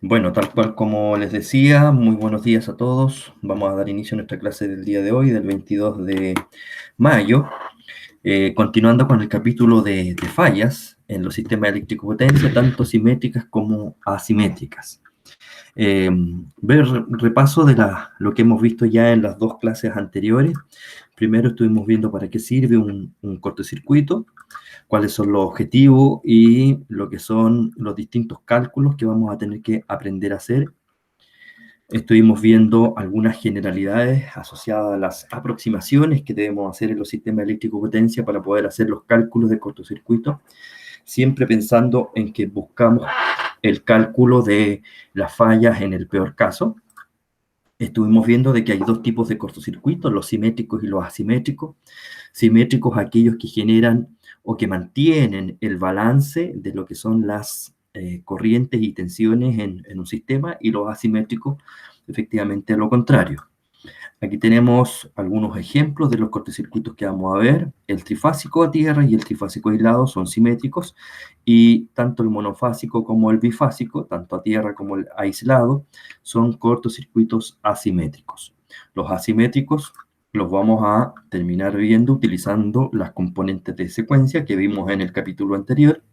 Bueno, tal cual como les decía, muy buenos días a todos. Vamos a dar inicio a nuestra clase del día de hoy, del 22 de mayo, continuando con el capítulo de fallas en los sistemas eléctricos de potencia, tanto simétricas como asimétricas. Ver repaso de lo que hemos visto ya en las dos clases anteriores. Primero estuvimos viendo para qué sirve un cortocircuito, cuáles son los objetivos y lo que son los distintos cálculos que vamos a tener que aprender a hacer. Estuvimos viendo algunas generalidades asociadas a las aproximaciones que debemos hacer en los sistemas eléctricos de potencia para poder hacer los cálculos de cortocircuito, siempre pensando en que buscamos el cálculo de las fallas en el peor caso. Estuvimos viendo de que hay dos tipos de cortocircuitos, los simétricos y los asimétricos. Simétricos aquellos que generan o que mantienen el balance de lo que son las corrientes y tensiones en un sistema, y los asimétricos, efectivamente, lo contrario. Aquí tenemos algunos ejemplos de los cortocircuitos que vamos a ver. El trifásico a tierra y el trifásico aislado son simétricos, y tanto el monofásico como el bifásico, tanto a tierra como el aislado, son cortocircuitos asimétricos. Los asimétricos los vamos a terminar viendo utilizando las componentes de secuencia que vimos en el capítulo anterior.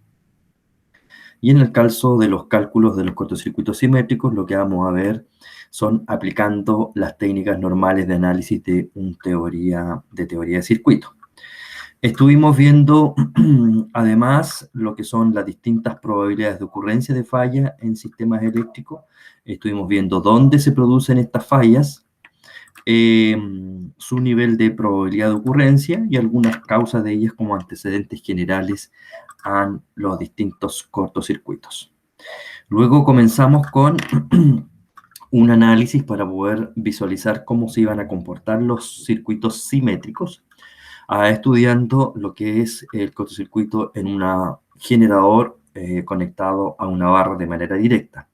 Y en el caso de los cálculos de los cortocircuitos simétricos, lo que vamos a ver son aplicando las técnicas normales de análisis de teoría de circuitos. Estuvimos viendo además lo que son las distintas probabilidades de ocurrencia de fallas en sistemas eléctricos. Estuvimos viendo dónde se producen estas fallas, su nivel de probabilidad de ocurrencia y algunas causas de ellas como antecedentes generales a los distintos cortocircuitos. Luego comenzamos con un análisis para poder visualizar cómo se iban a comportar los circuitos simétricos, estudiando lo que es el cortocircuito en un generador conectado a una barra de manera directa.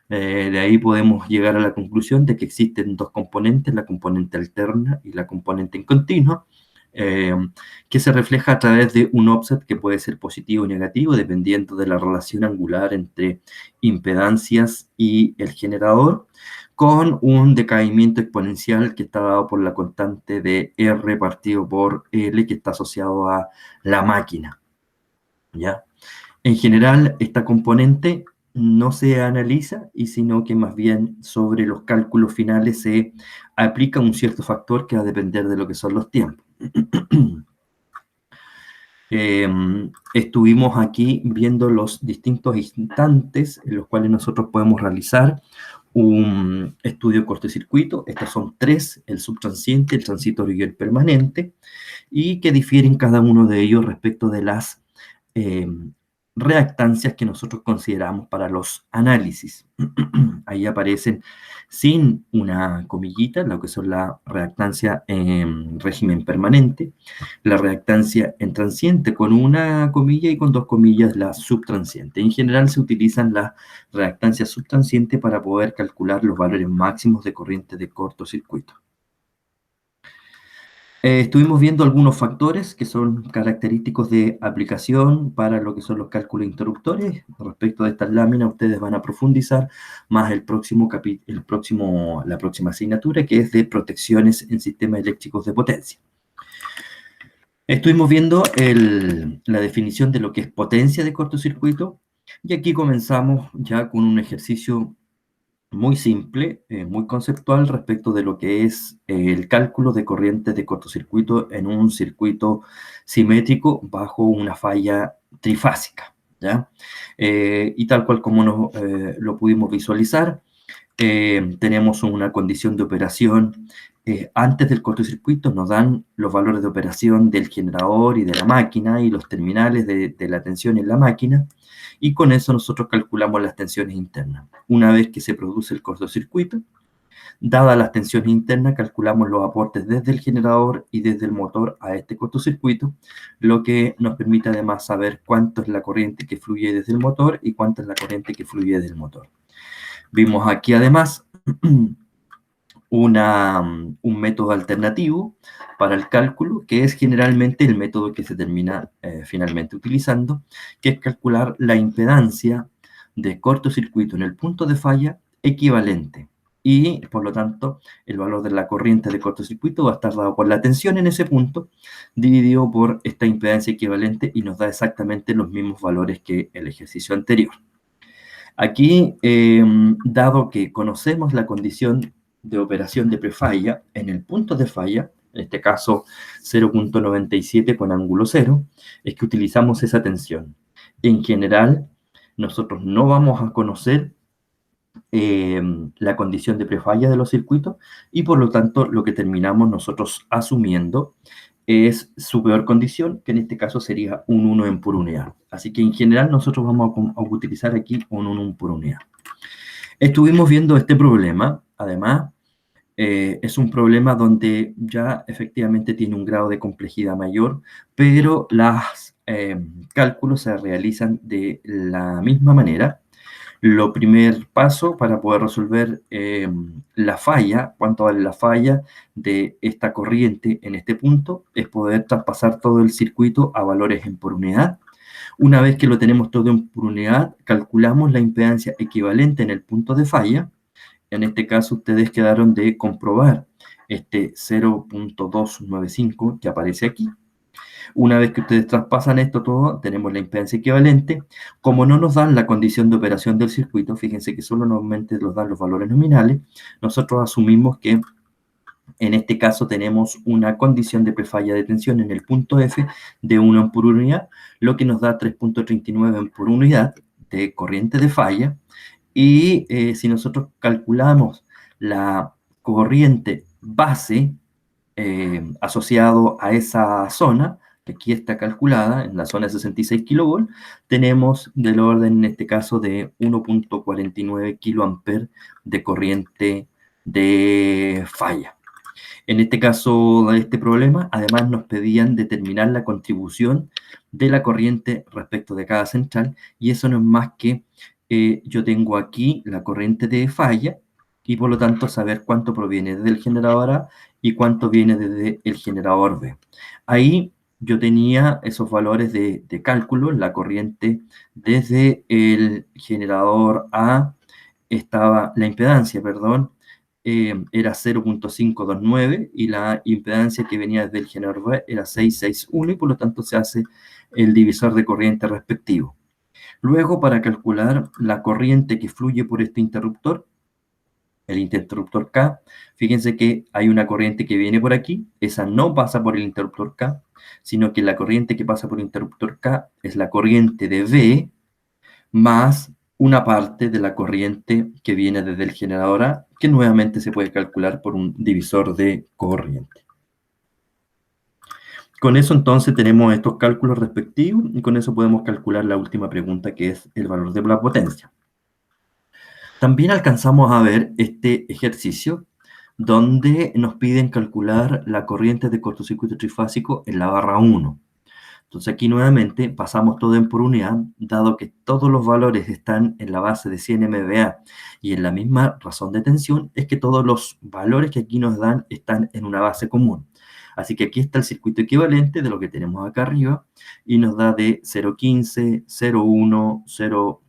De ahí podemos llegar a la conclusión de que existen dos componentes, la componente alterna y la componente en continuo, que se refleja a través de un offset que puede ser positivo o negativo, dependiendo de la relación angular entre impedancias y el generador, con un decaimiento exponencial que está dado por la constante de R partido por L, que está asociado a la máquina, ¿ya? En general, esta componente no se analiza, y sino que más bien sobre los cálculos finales se aplica un cierto factor que va a depender de lo que son los tiempos. Estuvimos aquí viendo los distintos instantes en los cuales nosotros podemos realizar un estudio de cortocircuito. Estos son tres: el subtransiente, el transitorio y el permanente, y que difieren cada uno de ellos respecto de las eh, reactancias que nosotros consideramos para los análisis. Ahí aparecen sin una comillita lo que son la reactancia en régimen permanente, la reactancia en transiente con una comilla y con dos comillas la subtransiente. En general se utilizan las reactancias subtransientes para poder calcular los valores máximos de corriente de cortocircuito. Estuvimos viendo algunos factores que son característicos de aplicación para lo que son los cálculos interruptores. Respecto de estas láminas, ustedes van a profundizar más la próxima asignatura, que es de protecciones en sistemas eléctricos de potencia. Estuvimos viendo la definición de lo que es potencia de cortocircuito, y aquí comenzamos ya con un ejercicio muy simple, muy conceptual respecto de lo que es el cálculo de corriente de cortocircuito en un circuito simétrico bajo una falla trifásica, ¿ya? Y tal cual como lo pudimos visualizar, tenemos una condición de operación antes del cortocircuito. Nos dan los valores de operación del generador y de la máquina y los terminales de la tensión en la máquina, y con eso nosotros calculamos las tensiones internas. Una vez que se produce el cortocircuito, dadas las tensiones internas, calculamos los aportes desde el generador y desde el motor a este cortocircuito, lo que nos permite además saber cuánto es la corriente que fluye desde el motor y cuánto es la corriente que fluye del motor. Vimos aquí además un método alternativo para el cálculo, que es generalmente el método que se termina finalmente utilizando, que es calcular la impedancia de cortocircuito en el punto de falla equivalente. Y, por lo tanto, el valor de la corriente de cortocircuito va a estar dado por la tensión en ese punto, dividido por esta impedancia equivalente, y nos da exactamente los mismos valores que el ejercicio anterior. Aquí, dado que conocemos la condición de operación de prefalla en el punto de falla, en este caso 0,97 con ángulo 0, es que utilizamos esa tensión. En general, nosotros no vamos a conocer la condición de prefalla de los circuitos, y por lo tanto lo que terminamos nosotros asumiendo es su peor condición, que en este caso sería un 1 en por unidad. Así que en general nosotros vamos a utilizar aquí un 1 por unidad. Estuvimos viendo este problema, además, es un problema donde ya efectivamente tiene un grado de complejidad mayor, pero los cálculos se realizan de la misma manera. Lo primer paso para poder resolver la falla, cuánto vale la falla de esta corriente en este punto, es poder traspasar todo el circuito a valores en por unidad. Una vez que lo tenemos todo en por unidad, calculamos la impedancia equivalente en el punto de falla. En este caso, ustedes quedaron de comprobar este 0,295 que aparece aquí. Una vez que ustedes traspasan esto todo, tenemos la impedancia equivalente. Como no nos dan la condición de operación del circuito, fíjense que solo normalmente nos dan los valores nominales, nosotros asumimos que en este caso tenemos una condición de prefalla de tensión en el punto F de 1 en por unidad, lo que nos da 3,39 en por unidad de corriente de falla. Y si nosotros calculamos la corriente base asociado a esa zona, que aquí está calculada en la zona de 66 kV, tenemos del orden, en este caso, de 1,49 kA de corriente de falla. En este caso de este problema, además nos pedían determinar la contribución de la corriente respecto de cada central, y eso no es más que yo tengo aquí la corriente de falla, y por lo tanto saber cuánto proviene desde el generador A y cuánto viene desde el generador B. Ahí yo tenía esos valores de cálculo, la corriente desde el generador A estaba, la impedancia, perdón, era 0,529, y la impedancia que venía desde el generador B era 661, y por lo tanto se hace el divisor de corriente respectivo. Luego, para calcular la corriente que fluye por este interruptor, el interruptor K, fíjense que hay una corriente que viene por aquí, esa no pasa por el interruptor K, sino que la corriente que pasa por el interruptor K es la corriente de V más una parte de la corriente que viene desde el generador A, que nuevamente se puede calcular por un divisor de corriente. Con eso entonces tenemos estos cálculos respectivos, y con eso podemos calcular la última pregunta, que es el valor de la potencia. También alcanzamos a ver este ejercicio donde nos piden calcular la corriente de cortocircuito trifásico en la barra 1. Entonces aquí nuevamente pasamos todo en por unidad, dado que todos los valores están en la base de 100 MVA y en la misma razón de tensión, es que todos los valores que aquí nos dan están en una base común. Así que aquí está el circuito equivalente de lo que tenemos acá arriba, y nos da de 0,15, 0,1, 0.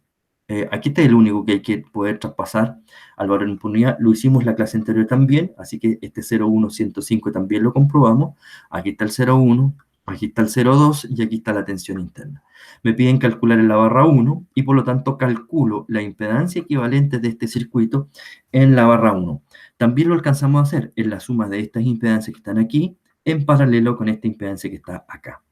Aquí está el único que hay que poder traspasar al valor en por unidad. Lo hicimos la clase anterior también, así que este 0,105 también lo comprobamos. Aquí está el 0,1, aquí está el 0,2 y aquí está la tensión interna. Me piden calcular en la barra 1, y por lo tanto calculo la impedancia equivalente de este circuito en la barra 1. También lo alcanzamos a hacer en la suma de estas impedancias que están aquí, en paralelo con esta impedancia que está acá.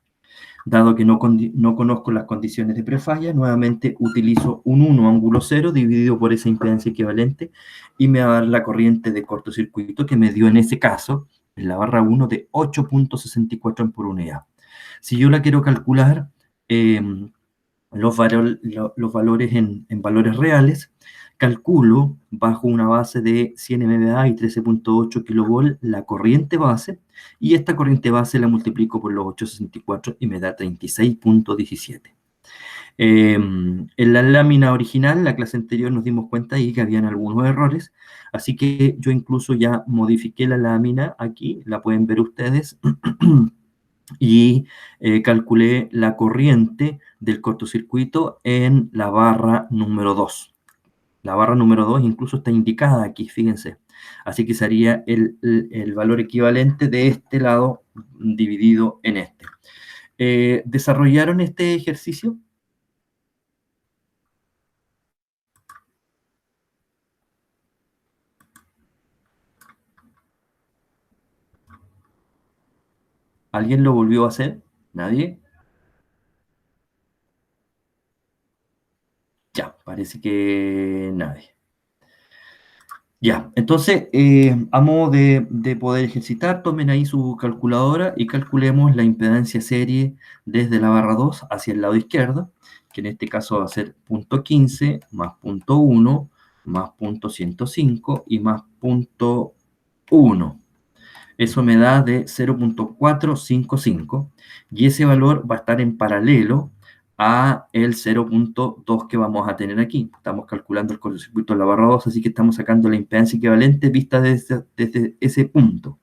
Dado que no conozco las condiciones de prefalla, nuevamente utilizo un 1 ángulo 0 dividido por esa impedancia equivalente, y me va a dar la corriente de cortocircuito que me dio en ese caso, en la barra 1, de 8,64 en por unidad. Si yo la quiero calcular, los valores en valores reales, calculo bajo una base de 100 MVA y 13,8 kV la corriente base, y esta corriente base la multiplico por los 8,64 y me da 36,17. En la lámina original, la clase anterior, nos dimos cuenta ahí que habían algunos errores, así que yo incluso ya modifiqué la lámina aquí, la pueden ver ustedes. y calculé la corriente del cortocircuito en la barra número 2. La barra número 2 incluso está indicada aquí, fíjense. Así que sería el valor equivalente de este lado dividido en este. ¿Desarrollaron este ejercicio? ¿Alguien lo volvió a hacer? ¿Nadie? Ya, parece que nadie. Ya, entonces, a modo de poder ejercitar, tomen ahí su calculadora y calculemos la impedancia serie desde la barra 2 hacia el lado izquierdo, que en este caso va a ser punto 15 más punto 1 más punto 105 y más punto 1. Eso me da de 0.455 y ese valor va a estar en paralelo a el 0.2 que vamos a tener aquí. Estamos calculando el cortocircuito de la barra 2, así que estamos sacando la impedancia equivalente vista desde ese punto.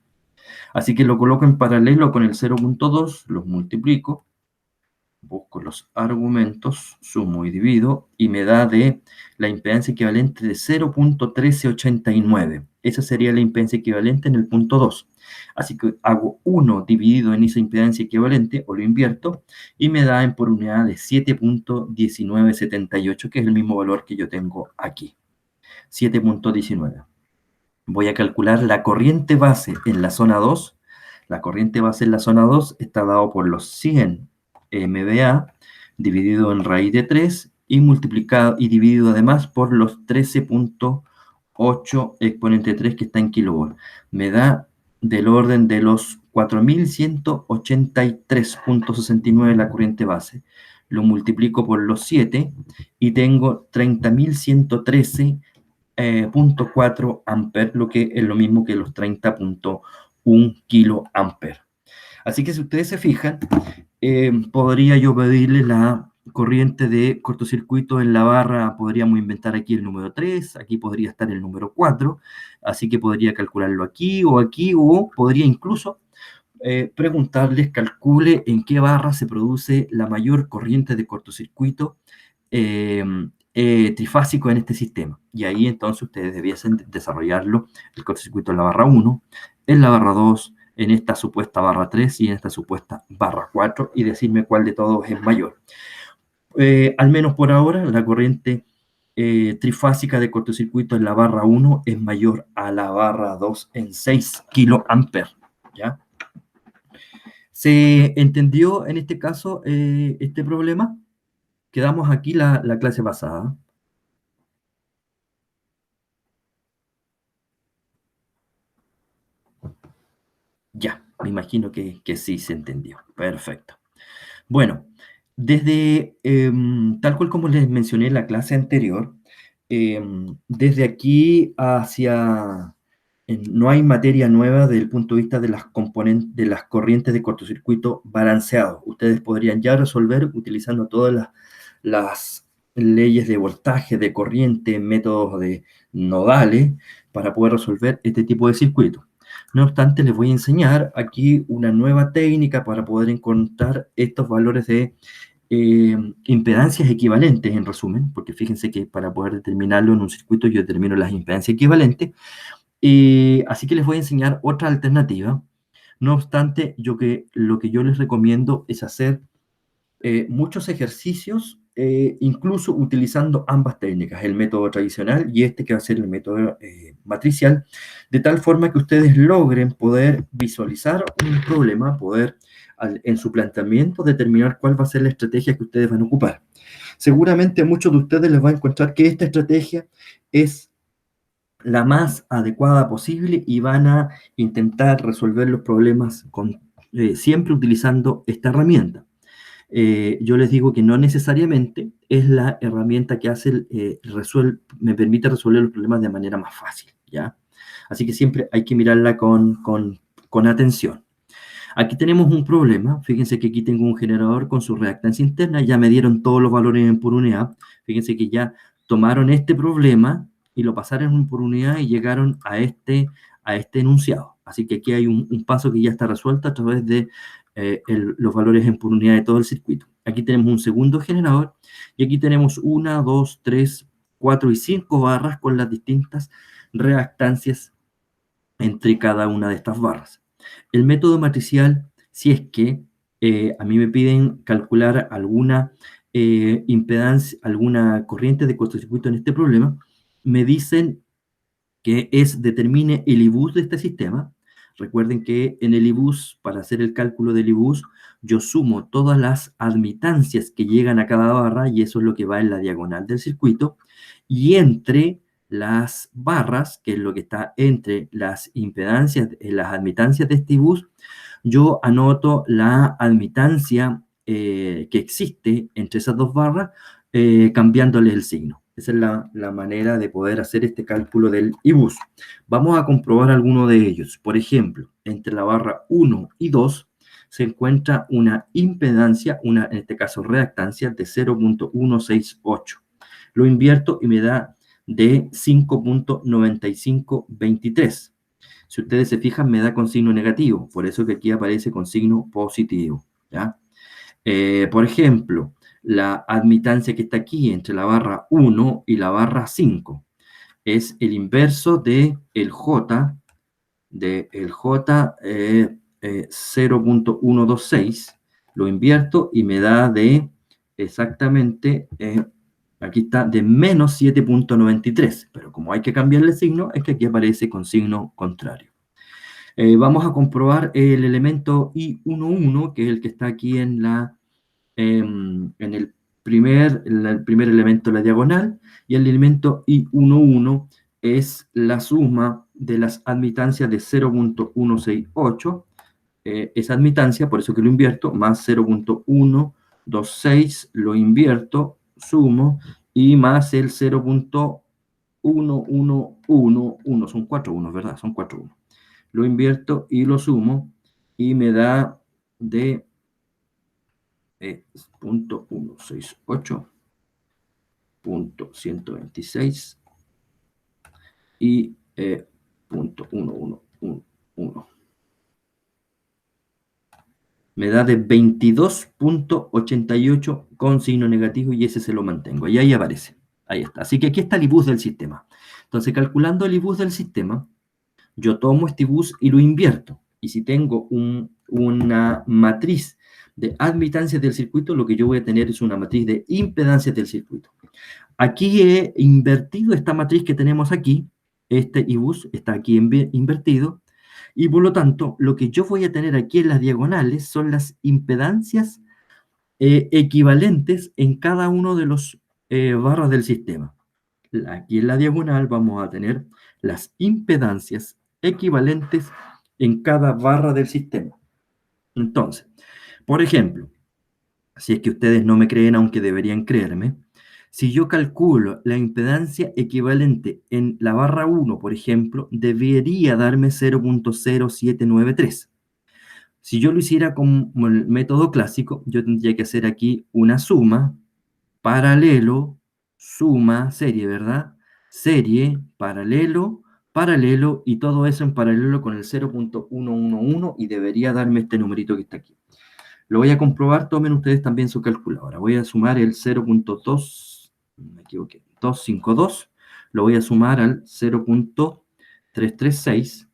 Así que lo coloco en paralelo con el 0.2, los multiplico, busco los argumentos, sumo y divido, y me da de la impedancia equivalente de 0.1389. Esa sería la impedancia equivalente en el punto 2. Así que hago 1 dividido en esa impedancia equivalente, o lo invierto, y me da en por unidad de 7.1978, que es el mismo valor que yo tengo aquí. 7.19. Voy a calcular la corriente base en la zona 2. La corriente base en la zona 2 está dado por los 100 MVA dividido en raíz de 3 y multiplicado y dividido además por los 13.8 exponente 3 que está en kilovolt. Me da del orden de los 4.183.69 la corriente base. Lo multiplico por los 7 y tengo 30.113 0.4 amperes, lo que es lo mismo que los 30.1 kiloamperes. Así que si ustedes se fijan, podría yo pedirle la corriente de cortocircuito en la barra, podríamos inventar aquí el número 3, aquí podría estar el número 4, así que podría calcularlo aquí, o podría incluso preguntarles, calcule en qué barra se produce la mayor corriente de cortocircuito eh, trifásico en este sistema. Y ahí entonces ustedes debiesen desarrollarlo, el cortocircuito en la barra 1, en la barra 2, en esta supuesta barra 3 y en esta supuesta barra 4 y decirme cuál de todos es mayor. Al menos por ahora, la corriente trifásica de cortocircuito en la barra 1 es mayor a la barra 2 en 6 kiloamperes. ¿Ya? ¿Se entendió en este caso este problema? Quedamos aquí la clase pasada. Ya, me imagino que sí se entendió. Perfecto. Bueno, desde, tal cual como les mencioné en la clase anterior, desde aquí hacia, no hay materia nueva desde el punto de vista de las componentes, de las corrientes de cortocircuito balanceado. Ustedes podrían ya resolver utilizando todas las leyes de voltaje, de corriente, métodos de nodales, para poder resolver este tipo de circuitos. No obstante, les voy a enseñar aquí una nueva técnica para poder encontrar estos valores de impedancias equivalentes, en resumen, porque fíjense que para poder determinarlo en un circuito yo determino las impedancias equivalentes. Así que les voy a enseñar otra alternativa. No obstante, lo que yo les recomiendo es hacer muchos ejercicios, incluso utilizando ambas técnicas, el método tradicional y este que va a ser el método matricial, de tal forma que ustedes logren poder visualizar un problema, poder en su planteamiento determinar cuál va a ser la estrategia que ustedes van a ocupar. Seguramente a muchos de ustedes les va a encontrar que esta estrategia es la más adecuada posible y van a intentar resolver los problemas siempre utilizando esta herramienta. Yo les digo que no necesariamente es la herramienta que hace, me permite resolver los problemas de manera más fácil, ¿ya? Así que siempre hay que mirarla con atención. Aquí tenemos un problema, fíjense que aquí tengo un generador con su reactancia interna, ya me dieron todos los valores en por unidad, fíjense que ya tomaron este problema y lo pasaron en por unidad y llegaron a este enunciado. Así que aquí hay un paso que ya está resuelto a través de los valores en por unidad de todo el circuito. Aquí tenemos un segundo generador y aquí tenemos 1, 2, 3, 4 y 5 barras con las distintas reactancias entre cada una de estas barras. El método matricial, si es que a mí me piden calcular alguna impedancia, alguna corriente de cortocircuito en este problema, me dicen que determine el IBUS de este sistema. Recuerden que en el IBUS, para hacer el cálculo del IBUS, yo sumo todas las admitancias que llegan a cada barra, y eso es lo que va en la diagonal del circuito, y entre las barras, que es lo que está entre las impedancias, las admitancias de este IBUS, yo anoto la admitancia que existe entre esas dos barras, cambiándole el signo. Esa es la manera de poder hacer este cálculo del IBUS. Vamos a comprobar alguno de ellos. Por ejemplo, entre la barra 1 y 2 se encuentra una impedancia, en este caso reactancia, de 0.168. Lo invierto y me da de 5.9523. Si ustedes se fijan, me da con signo negativo, por eso que aquí aparece con signo positivo, ¿ya? Por ejemplo, la admitancia que está aquí entre la barra 1 y la barra 5 es el inverso de el J, 0.126, lo invierto y me da de exactamente, aquí está, de menos 7.93, pero como hay que cambiarle el signo, es que aquí aparece con signo contrario. Vamos a comprobar el elemento I11, que es el que está aquí en el primer elemento de la diagonal, y el elemento I11 es la suma de las admitancias de 0.168, esa admitancia, por eso que lo invierto, más 0.126, lo invierto, sumo, y más el 0.1111, son 4 unos, ¿verdad? Son 4 unos. Lo invierto y lo sumo, y me da de 0.168, 0.126 y 0.1111. Me da de 22.88 con signo negativo, y ese se lo mantengo. Y ahí aparece. Ahí está. Así que aquí está el IBUS del sistema. Entonces, calculando el IBUS del sistema, yo tomo este IBUS y lo invierto. Y si tengo una matriz de admitancias del circuito, lo que yo voy a tener es una matriz de impedancias del circuito. Aquí he invertido esta matriz que tenemos aquí. Este IBUS está aquí invertido. Y por lo tanto, lo que yo voy a tener aquí en las diagonales son las impedancias equivalentes en cada uno de los barras del sistema. Aquí en la diagonal vamos a tener las impedancias equivalentes en cada barra del sistema. Entonces, por ejemplo, si es que ustedes no me creen, aunque deberían creerme, si yo calculo la impedancia equivalente en la barra 1, por ejemplo, debería darme 0.0793. Si yo lo hiciera como el método clásico, yo tendría que hacer aquí una suma, paralelo, suma, serie, ¿verdad? Serie, paralelo, paralelo, y todo eso en paralelo con el 0.111, y debería darme este numerito que está aquí. Lo voy a comprobar, tomen ustedes también su calculadora. Voy a sumar el 0.2, me equivoqué, 252, lo voy a sumar al 0.336,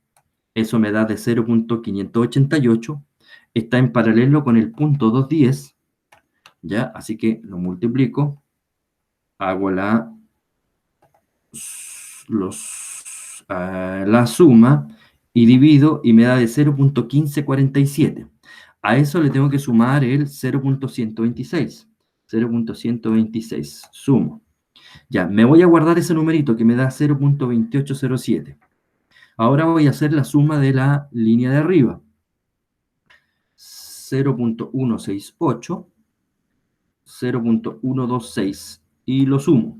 eso me da de 0.588, está en paralelo con el punto 210, ¿ya? Así que lo multiplico, hago la suma y divido, y me da de 0.1547. A eso le tengo que sumar el 0.126. 0.126. Sumo. Ya, me voy a guardar ese numerito que me da 0.2807. Ahora voy a hacer la suma de la línea de arriba. 0.168, 0.126, y lo sumo.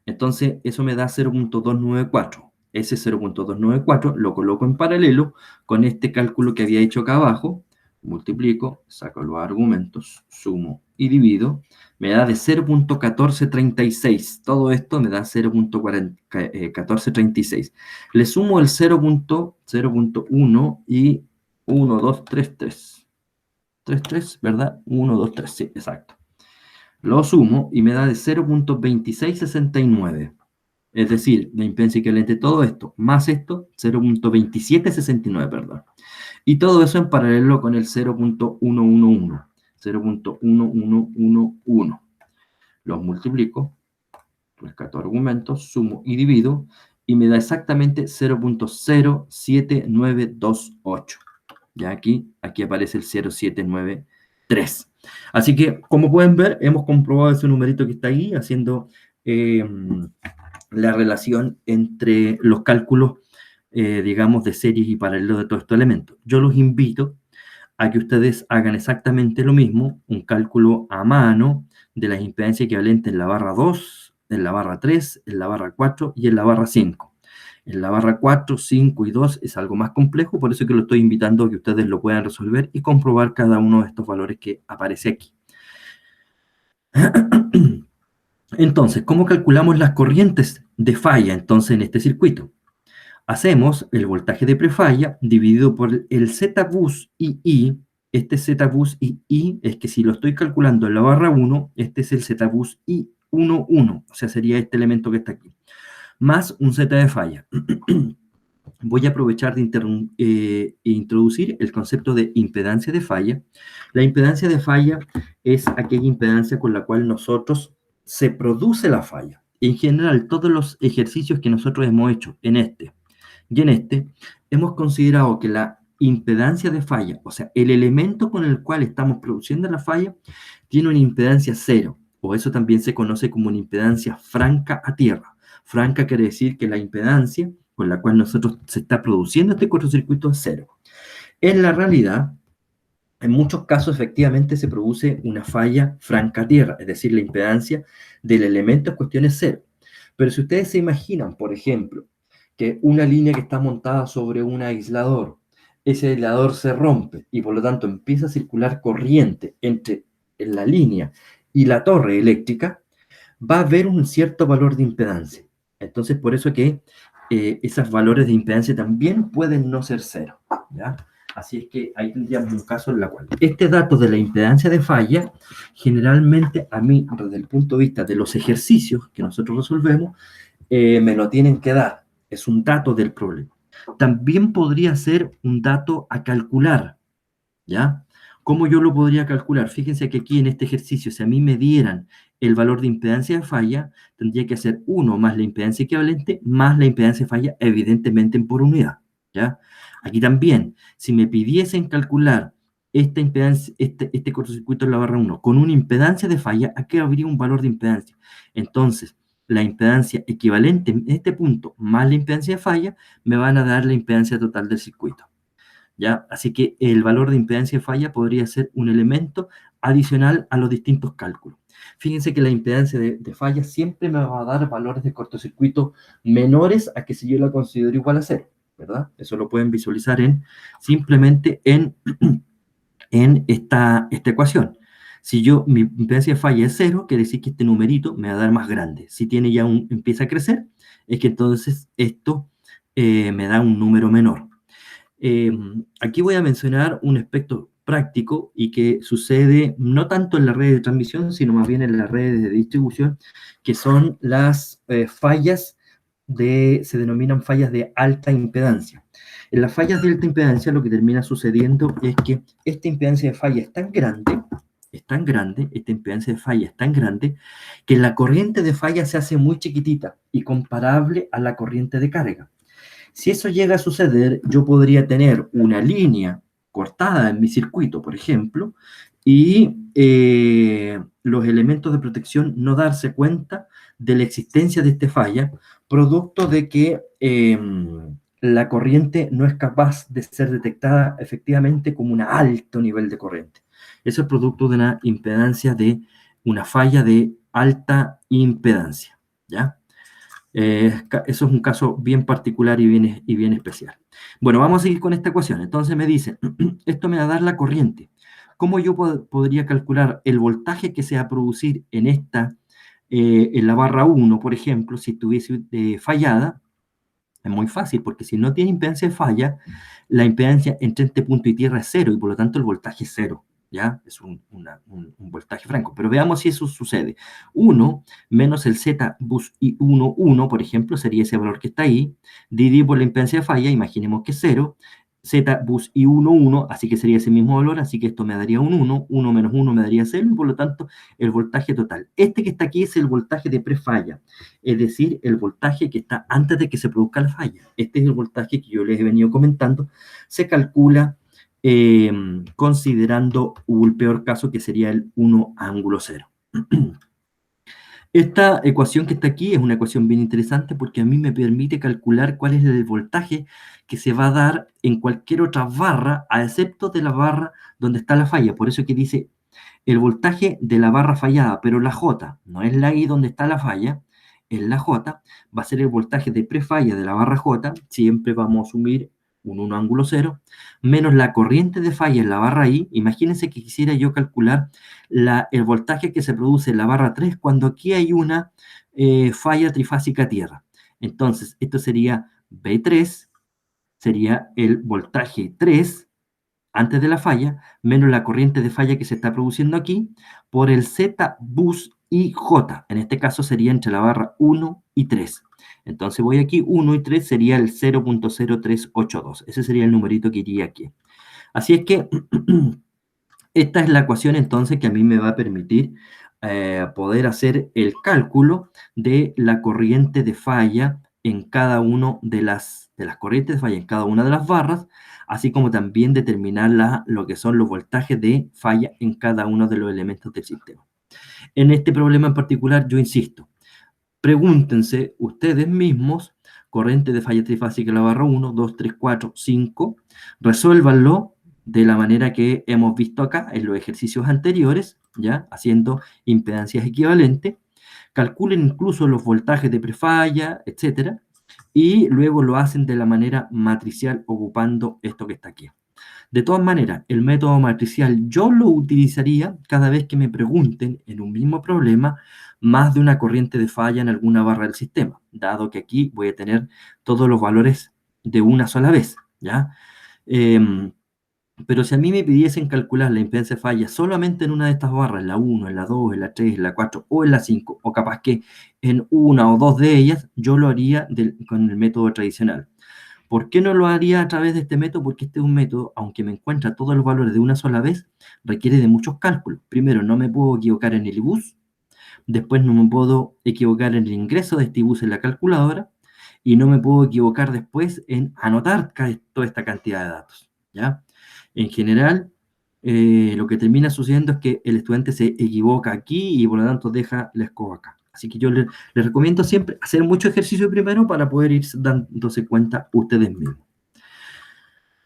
Entonces, eso me da 0.294. Ese 0.294 lo coloco en paralelo con este cálculo que había hecho acá abajo. Multiplico, saco los argumentos, sumo y divido. Me da de 0.1436. Todo esto me da 0.1436. Le sumo el 0.1 y 1, 2, 3, 3. 3, 3, ¿verdad? 1, 2, 3, sí, exacto. Lo sumo y me da de 0.2669. Es decir, la impedancia equivalente de todo esto, más esto, 0.2769, perdón. Y todo eso en paralelo con el 0.111. 0.1111. Los multiplico, rescato argumentos, sumo y divido, y me da exactamente 0.07928. Ya aquí aparece el 0.793. Así que, como pueden ver, hemos comprobado ese numerito que está ahí, haciendo la relación entre los cálculos, digamos, de series y paralelos de todos estos elementos. Yo los invito a que ustedes hagan exactamente lo mismo, un cálculo a mano de las impedancias equivalentes en la barra 2, en la barra 3, en la barra 4 y en la barra 5. En la barra 4, 5 y 2 es algo más complejo, por eso que lo estoy invitando a que ustedes lo puedan resolver y comprobar cada uno de estos valores que aparece aquí. Entonces, ¿cómo calculamos las corrientes de falla entonces en este circuito? Hacemos el voltaje de prefalla dividido por el Z-bus II. Este Z-bus II es que si lo estoy calculando en la barra 1, este es el Z-bus I11, o sea, sería este elemento que está aquí, más un Z de falla. Voy a aprovechar de introducir el concepto de impedancia de falla. La impedancia de falla es aquella impedancia con la cual nosotros se produce la falla. En general, todos los ejercicios que nosotros hemos hecho en este y en este, hemos considerado que la impedancia de falla, o sea, el elemento con el cual estamos produciendo la falla, tiene una impedancia cero, o eso también se conoce como una impedancia franca a tierra. Franca quiere decir que la impedancia con la cual nosotros se está produciendo este cortocircuito es cero. En la realidad, en muchos casos efectivamente se produce una falla franca a tierra, es decir, la impedancia del elemento en cuestión es cero. Pero si ustedes se imaginan, por ejemplo, que una línea que está montada sobre un aislador, ese aislador se rompe y por lo tanto empieza a circular corriente entre la línea y la torre eléctrica, va a haber un cierto valor de impedancia. Entonces, por eso que esos valores de impedancia también pueden no ser cero, ¿ya? Así es que ahí tendríamos un caso en el cual este dato de la impedancia de falla, generalmente a mí, desde el punto de vista de los ejercicios que nosotros resolvemos, me lo tienen que dar. Es un dato del problema. También podría ser un dato a calcular, ¿ya? ¿Cómo yo lo podría calcular? Fíjense que aquí en este ejercicio, si a mí me dieran el valor de impedancia de falla, tendría que hacer 1 más la impedancia equivalente más la impedancia de falla, evidentemente en por unidad, ¿ya? Aquí también, si me pidiesen calcular esta impedancia, este cortocircuito en la barra 1 con una impedancia de falla, aquí habría un valor de impedancia. Entonces, la impedancia equivalente en este punto más la impedancia de falla me van a dar la impedancia total del circuito. ¿Ya? Así que el valor de impedancia de falla podría ser un elemento adicional a los distintos cálculos. Fíjense que la impedancia de falla siempre me va a dar valores de cortocircuito menores a que si yo la considero igual a cero, ¿verdad? Eso lo pueden visualizar simplemente en esta ecuación. Si mi impedancia de falla es cero, quiere decir que este numerito me va a dar más grande. Si tiene ya empieza a crecer, es que entonces esto me da un número menor. Aquí voy a mencionar un aspecto práctico y que sucede no tanto en las redes de transmisión, sino más bien en las redes de distribución, que son las fallas se denominan fallas de alta impedancia. En las fallas de alta impedancia lo que termina sucediendo es que esta impedancia de falla es tan grande, esta impedancia de falla es tan grande, que la corriente de falla se hace muy chiquitita y comparable a la corriente de carga. Si eso llega a suceder, yo podría tener una línea cortada en mi circuito, por ejemplo, y los elementos de protección no darse cuenta de la existencia de esta falla, producto de que la corriente no es capaz de ser detectada efectivamente como un alto nivel de corriente. Eso es producto de una impedancia una falla de alta impedancia, ¿ya? Eso es un caso bien particular y bien especial. Bueno, vamos a seguir con esta ecuación. Entonces me dicen, esto me va a dar la corriente. ¿Cómo yo podría calcular el voltaje que se va a producir en la barra 1, por ejemplo, si estuviese fallada? Es muy fácil, porque si no tiene impedancia de falla, la impedancia entre este punto y tierra es cero, y por lo tanto el voltaje es cero. ¿ya? Es un voltaje franco. Pero veamos si eso sucede. 1 menos el Z bus I1, 1, por ejemplo, sería ese valor que está ahí, dividido por la impedancia de falla, imaginemos que es 0, Z bus I1, 1, así que sería ese mismo valor, así que esto me daría un 1, 1 menos 1 me daría 0, y por lo tanto el voltaje total. Este que está aquí es el voltaje de prefalla, es decir, el voltaje que está antes de que se produzca la falla. Este es el voltaje que yo les he venido comentando, se calcula considerando el peor caso que sería el 1 ángulo 0. Esta ecuación que está aquí es una ecuación bien interesante porque a mí me permite calcular cuál es el voltaje que se va a dar en cualquier otra barra, a excepto de la barra donde está la falla. Por eso que dice el voltaje de la barra fallada, pero la J, no es la I donde está la falla, es la J, va a ser el voltaje de prefalla de la barra J, siempre vamos a asumir un 1 ángulo 0, menos la corriente de falla en la barra I. Imagínense que quisiera yo calcular el voltaje que se produce en la barra 3 cuando aquí hay una falla trifásica tierra. Entonces, esto sería B3, sería el voltaje 3 antes de la falla, menos la corriente de falla que se está produciendo aquí, por el Z bus y J. En este caso sería entre la barra 1 y 3. Entonces voy aquí, 1 y 3 sería el 0.0382. Ese sería el numerito que iría aquí. Así es que esta es la ecuación entonces que a mí me va a permitir poder hacer el cálculo de la corriente de falla en cada una de las corrientes de falla en cada una de las barras, así como también determinar lo que son los voltajes de falla en cada uno de los elementos del sistema. En este problema en particular, yo insisto, pregúntense ustedes mismos, corriente de falla trifásica en la barra 1, 2, 3, 4, 5, resuélvanlo de la manera que hemos visto acá en los ejercicios anteriores, ¿ya? Haciendo impedancias equivalentes, calculen incluso los voltajes de prefalla, etcétera, y luego lo hacen de la manera matricial ocupando esto que está aquí. De todas maneras, el método matricial yo lo utilizaría cada vez que me pregunten en un mismo problema más de una corriente de falla en alguna barra del sistema, dado que aquí voy a tener todos los valores de una sola vez, ¿ya? Pero si a mí me pidiesen calcular la impedancia de falla solamente en una de estas barras, en la 1, en la 2, en la 3, en la 4 o en la 5, o capaz que en una o dos de ellas, yo lo haría con el método tradicional. ¿Por qué no lo haría a través de este método? Porque este es un método, aunque me encuentra todos los valores de una sola vez, requiere de muchos cálculos. Primero, no me puedo equivocar en el IBUS, después no me puedo equivocar en el ingreso de este IBUS en la calculadora, y no me puedo equivocar después en anotar toda esta cantidad de datos, ¿ya? En general, lo que termina sucediendo es que el estudiante se equivoca aquí y por lo tanto deja la escoba acá. Así que yo les recomiendo siempre hacer mucho ejercicio primero para poder ir dándose cuenta ustedes mismos.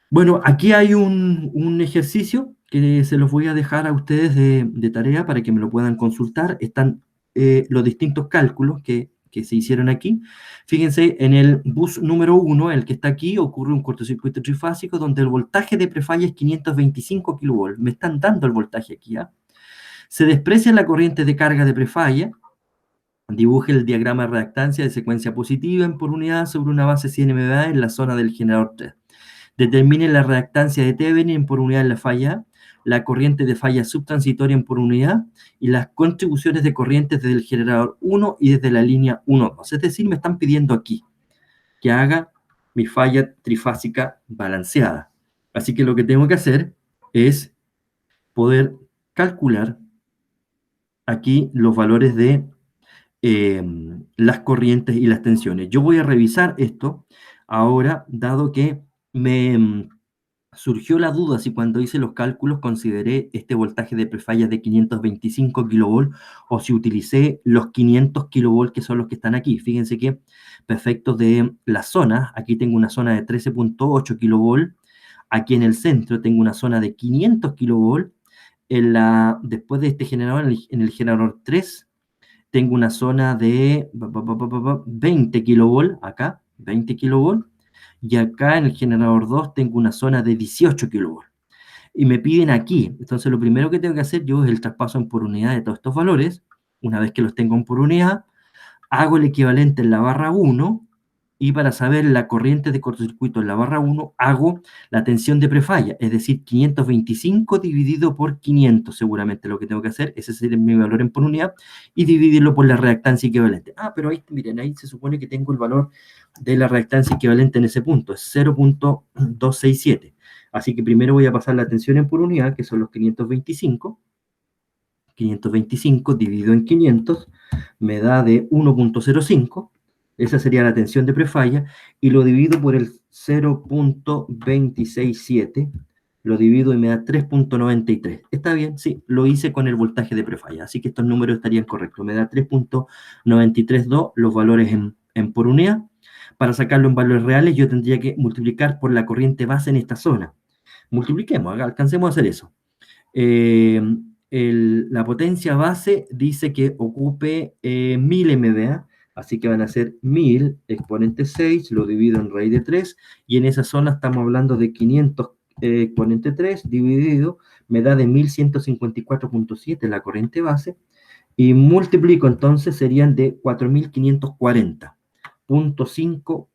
Bueno, aquí hay un ejercicio que se los voy a dejar a ustedes de tarea para que me lo puedan consultar. Están los distintos cálculos que se hicieron aquí. Fíjense, en el bus número 1, el que está aquí, ocurre un cortocircuito trifásico donde el voltaje de prefalla es 525 kV. Me están dando el voltaje aquí, ¿ya? Se desprecia la corriente de carga de prefalla. Dibuje el diagrama de reactancia de secuencia positiva en por unidad sobre una base 100 MVA en la zona del generador 3. Determine la reactancia de Thevenin por unidad en la falla, la corriente de falla subtransitoria en por unidad y las contribuciones de corrientes desde el generador 1 y desde la línea 1-2. Es decir, me están pidiendo aquí que haga mi falla trifásica balanceada. Así que lo que tengo que hacer es poder calcular aquí los valores de las corrientes y las tensiones. Yo voy a revisar esto ahora, dado que me surgió la duda si cuando hice los cálculos consideré este voltaje de prefalla de 525 kV o si utilicé los 500 kV que son los que están aquí. Fíjense que perfecto de las zonas, aquí tengo una zona de 13.8 kV, aquí en el centro tengo una zona de 500 kV, después de este generador, en el generador 3, tengo una zona de 20 kV, acá, 20 kV, y acá en el generador 2 tengo una zona de 18 kV. Y me piden aquí, entonces lo primero que tengo que hacer yo es el traspaso en por unidad de todos estos valores. Una vez que los tengo en por unidad, hago el equivalente en la barra 1, y para saber la corriente de cortocircuito en la barra 1, hago la tensión de prefalla, es decir, 525 dividido por 500, seguramente lo que tengo que hacer, ese sería mi valor en por unidad, y dividirlo por la reactancia equivalente. Ah, pero ahí, miren, ahí se supone que tengo el valor de la reactancia equivalente en ese punto, es 0.267. Así que primero voy a pasar la tensión en por unidad, que son los 525. 525 dividido en 500 me da de 1.05, esa sería la tensión de prefalla, y lo divido por el 0.267, lo divido y me da 3.93. ¿Está bien? Sí, lo hice con el voltaje de prefalla, así que estos números estarían correctos. Me da 3.932 los valores en por unidad. Para sacarlo en valores reales yo tendría que multiplicar por la corriente base en esta zona. Multipliquemos, alcancemos a hacer eso. Eh, la potencia base dice que ocupe 1000 MVA, así que van a ser 1000 exponente 6, lo divido en raíz de 3, y en esa zona estamos hablando de 500 exponente 3 dividido, me da de 1154.7 la corriente base, y multiplico entonces serían de 4540.5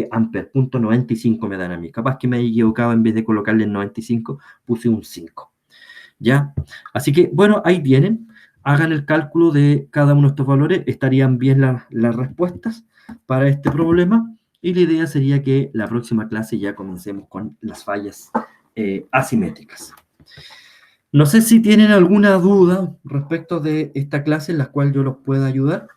amperes, punto 95 me dan a mí. Capaz que me haya equivocado, en vez de colocarle el 95, puse un 5. ¿Ya? Así que, bueno, ahí tienen. Hagan el cálculo de cada uno de estos valores. Estarían bien las respuestas para este problema. Y la idea sería que la próxima clase ya comencemos con las fallas asimétricas. No sé si tienen alguna duda respecto de esta clase en la cual yo los pueda ayudar.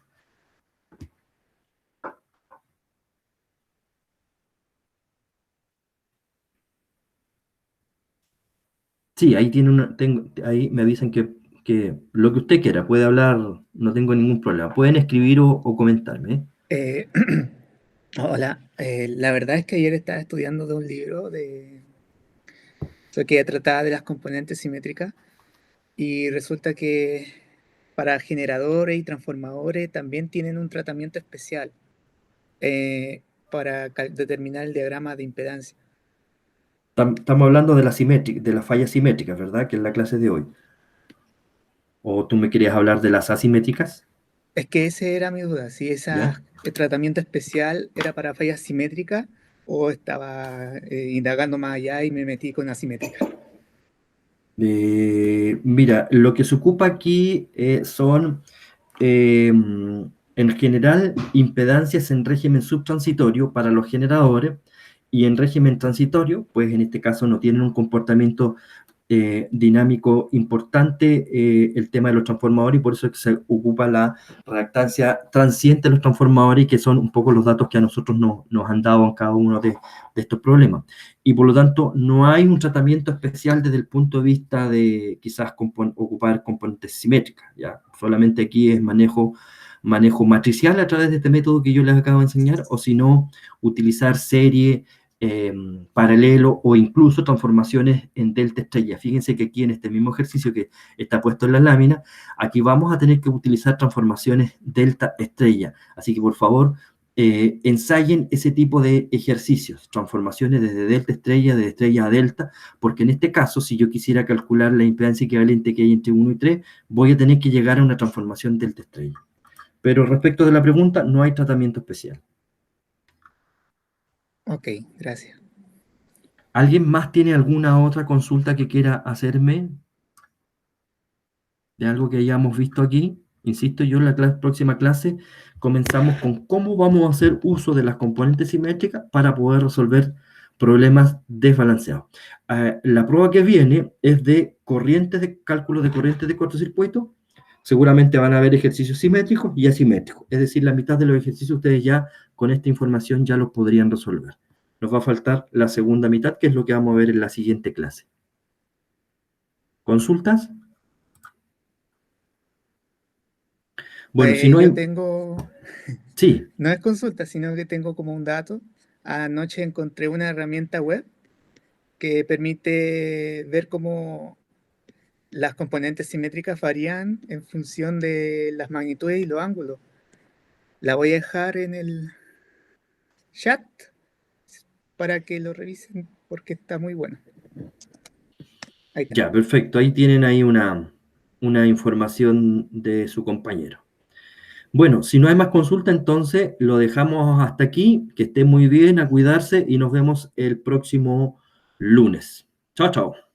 Sí, ahí tiene ahí me avisan que lo que usted quiera, puede hablar, no tengo ningún problema. Pueden escribir o comentarme. Eh, Hola, la verdad es que ayer estaba estudiando de un libro que trataba de las componentes simétricas y resulta que para generadores y transformadores también tienen un tratamiento especial para determinar el diagrama de impedancia. Estamos hablando de de las fallas simétricas, ¿verdad? Que es la clase de hoy. ¿O tú me querías hablar de las asimétricas? Es que esa era mi duda, si ¿Ya? el tratamiento especial era para fallas simétricas o estaba indagando más allá y me metí con asimétricas. Mira, lo que se ocupa aquí son, en general, impedancias en régimen subtransitorio para los generadores y en régimen transitorio, pues en este caso no tienen un comportamiento dinámico importante el tema de los transformadores y por eso es que se ocupa la reactancia transiente de los transformadores, que son un poco los datos que a nosotros nos han dado en cada uno de estos problemas. Y por lo tanto, no hay un tratamiento especial desde el punto de vista de quizás ocupar componentes simétricas, ¿ya? Solamente aquí es manejo matricial a través de este método que yo les acabo de enseñar, o si no, utilizar serie, eh, paralelo o incluso transformaciones en delta estrella. Fíjense que aquí en este mismo ejercicio que está puesto en la lámina, aquí vamos a tener que utilizar transformaciones delta estrella. Así que por favor, ensayen ese tipo de ejercicios, transformaciones desde delta estrella, de estrella a delta, porque en este caso, si yo quisiera calcular la impedancia equivalente que hay entre 1 y 3, voy a tener que llegar a una transformación delta estrella. Pero respecto de la pregunta, no hay tratamiento especial. Ok, gracias. ¿Alguien más tiene alguna otra consulta que quiera hacerme de algo que hayamos visto aquí? Insisto, yo en la próxima clase comenzamos con cómo vamos a hacer uso de las componentes simétricas para poder resolver problemas desbalanceados. La prueba que viene es de corrientes de cálculo de corrientes de cortocircuito. Seguramente van a haber ejercicios simétricos y asimétricos. Es decir, la mitad de los ejercicios ustedes ya con esta información ya los podrían resolver. Nos va a faltar la segunda mitad, que es lo que vamos a ver en la siguiente clase. ¿Consultas? Bueno, si no Yo hay... tengo, Sí, no es consulta, sino que tengo como un dato. Anoche encontré una herramienta web que permite ver cómo las componentes simétricas varían en función de las magnitudes y los ángulos. La voy a dejar en el chat para que lo revisen porque está muy bueno. Ahí está. ya, perfecto. Ahí tienen ahí una información de su compañero. Bueno, si no hay más consulta, entonces lo dejamos hasta aquí. Que esté muy bien, a cuidarse y nos vemos el próximo lunes. Chao, chao.